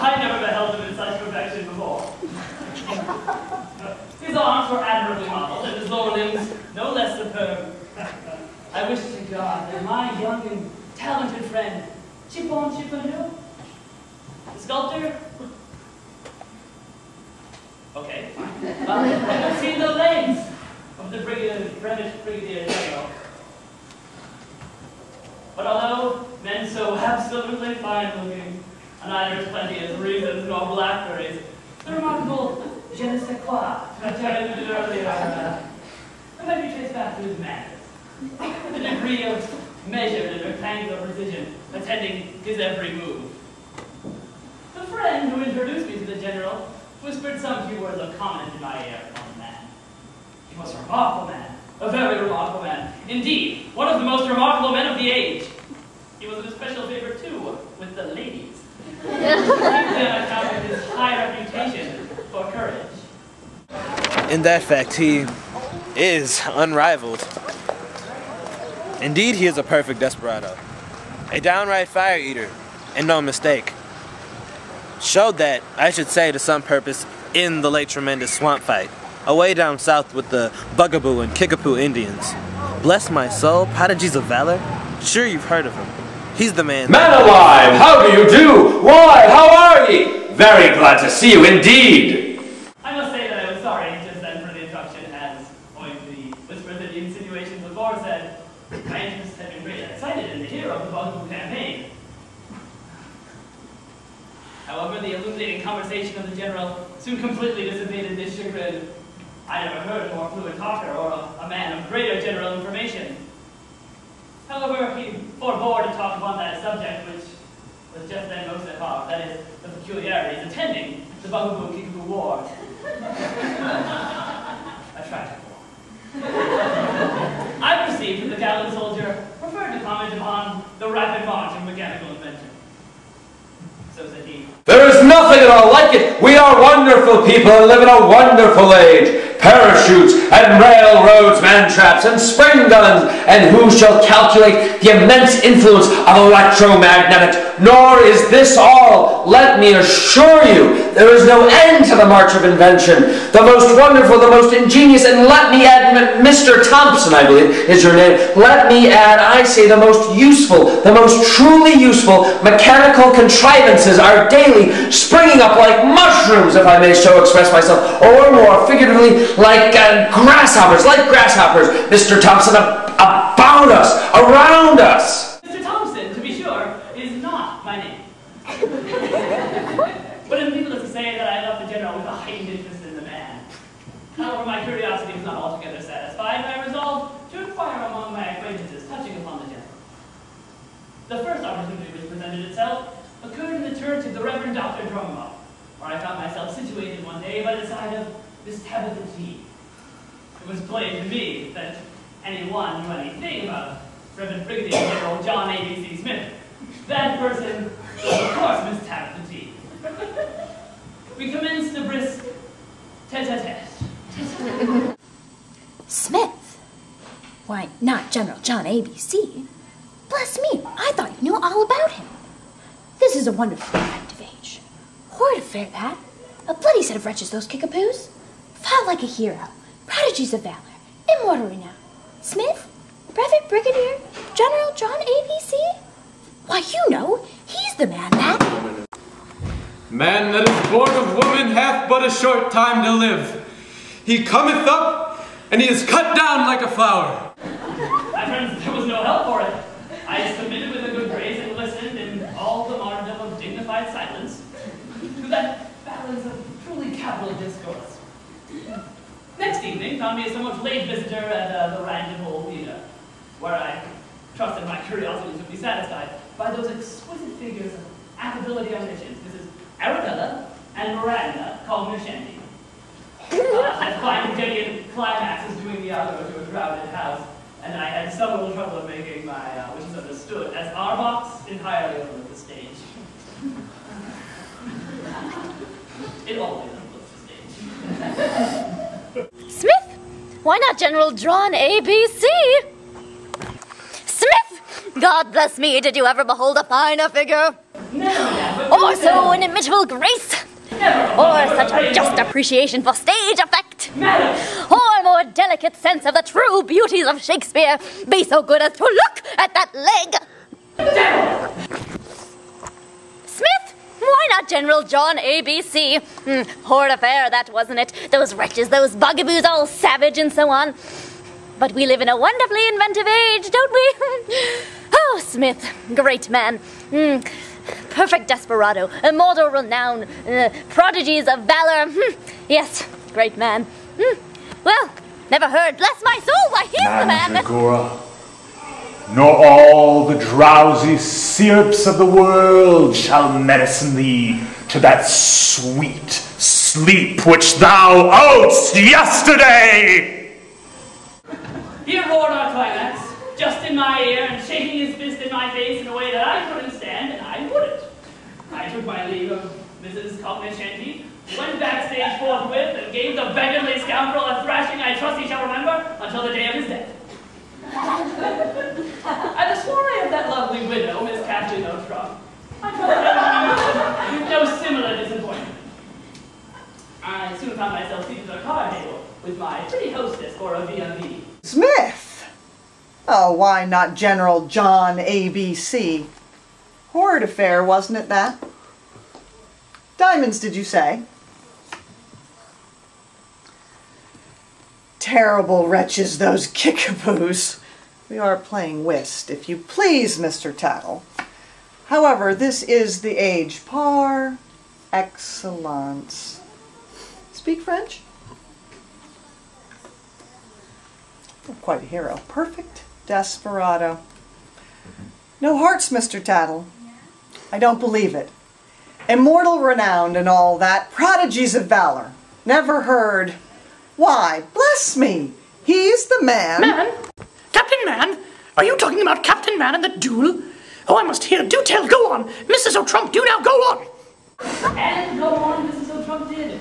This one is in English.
I never beheld him in such perfection before. His arms were admirably modeled, and his lower limbs no less superb. I wish to God that my young and talented friend, Chipon, the sculptor. Okay, fine. I have seen the legs of the British Brigadier General. But although men so absolutely fine-looking, and neither as plenty as reasons nor blackberries, the remarkable je ne sais quoi which I alluded earlier might be traced back to his manners, the degree of measured and rectangular precision attending his every move. The friend who introduced me to the general whispered some few words of comment in my ear upon the man. He was a remarkable man, a very remarkable man. Indeed, one of the most remarkable men of the age. He was an especial favorite, too, with the ladies. Chiefly on account of his high reputation for courage. In that fact, he is unrivaled. Indeed, he is a perfect desperado. A downright fire eater, and no mistake. Showed that, I should say, to some purpose in the late tremendous swamp fight, away down south with the Bugaboo and Kickapoo Indians. Bless my soul, prodigies of valor? Sure you've heard of him. He's the man. Man alive, how do you do? Why, how are ye? Very glad to see you indeed. I must say that I was sorry just then for the introduction, as, owing to the whispers and insinuations before said, my interest had been greatly excited in the hero of the Bugaboo campaign. However, the illuminating conversation of the general soon completely dissipated this chagrin. I never heard a more fluent talker or a man of greater general information. However, he forbore to talk upon that subject which was just then most at heart, that is, the peculiarities attending the Bugaboo-Kickapoo War. A tragic war. I perceived that the gallant soldier preferred to comment upon the rapid march of mechanical invention. So said he. There is nothing at all like it. We are wonderful people and live in a wonderful age. Parachutes and railroads, man-traps and spring guns, and who shall calculate the immense influence of electromagnetic? Nor is this all. Let me assure you, there is no end to the march of invention. The most wonderful, the most ingenious, and let me add, Mr. Thompson, I believe, is your name. Let me add, I say, the most useful, the most truly useful mechanical contrivances are daily springing up like mushrooms, if I may so express myself, or more figuratively, like grasshoppers, Mr. Thompson, about us, around us. Mr. Thompson, to be sure, is not my name. But it's needless to say that I left the general with a heightened interest in the man. However, my curiosity was not altogether satisfied, and I resolved to inquire among my acquaintances touching upon the general. The first opportunity which presented itself occurred in the church of the Reverend Dr. Drummoff, where I found myself situated one day by the side of Miss Tabitha T. It was plain to me that anyone knew anything about Reverend Brigadier General John A.B.C. Smith. That person was, of course, Miss Tabitha T. We commenced a brisk tete-a-tete. Smith? Why, not General John A.B.C. Bless me, I thought you knew all about him. This is a wonderful fact of age. Horrid affair, that. A bloody set of wretches, those Kickapoos. Fought like a hero, prodigies of valor, immortal renown. Smith? Brevet Brigadier General John A.B.C.? Why, you know, he's the man that... Man that is born of woman hath but a short time to live. He cometh up, and he is cut down like a flower. My friends, there was no help for it. I submitted with a good grace and listened in all the martyrdom of dignified silence to that balance of truly capital discourse. Next evening found me a somewhat late visitor at the Random Old Theater, where I trusted my curiosity would be satisfied by those exquisite figures of affability omniscience, Mrs. Arabella and Miranda, called Merchanti. I find genuine climaxes doing the outro to a crowded house, and I had some little trouble in making my wishes understood, as our box entirely overlooked the stage. It always overlooks the stage. Smith? Why not General John A.B.C.? Smith! God bless me, did you ever behold a finer figure? Never, madame. Or so inimitable grace. Never. Or such a just appreciation for stage effect. Madam. Or more delicate sense of the true beauties of Shakespeare. Be so good as to look at that leg. Smith, why not General John ABC? Horrid affair that, wasn't it? Those wretches, those bugaboos, all savage and so on. But we live in a wonderfully inventive age, don't we? Oh, Smith, great man. Perfect desperado, immortal renown, prodigies of valor. Yes, great man. Well, never heard. Bless my soul, why he's the man. Mandragora, nor all the drowsy syrups of the world shall medicine thee to that sweet sleep which thou owedst yesterday. Here roared our climax, just in my ear and shaking his fist in my face in a way that I couldn't stand, and I wouldn't. I took my leave of Mrs. Cognoscenti, went backstage forthwith, and gave the beggarly scoundrel a thrashing I trust he shall remember until the day of his death. At the soiree of that lovely widow, Miss Kathleen O'Trump, I felt no similar disappointment. I soon found myself seated at a card table with my pretty hostess for a V&V. Smith! Oh, why not General John ABC? Horrid affair, wasn't it that? Diamonds, did you say? Terrible wretches, those kickaboos. We are playing whist, if you please, Mr. Tattle. However, this is the age par excellence. Speak French? Oh, quite a hero. Perfect desperado. No hearts, Mr. Tattle. I don't believe it. Immortal renowned and all that. Prodigies of valor. Never heard. Why, bless me. He's the man. Man? Captain Man? Are you talking about Captain Man and the duel? Oh, I must hear. Do tell. Go on. Mrs. O'Trump, do now go on. And go on, Mrs. O'Trump did.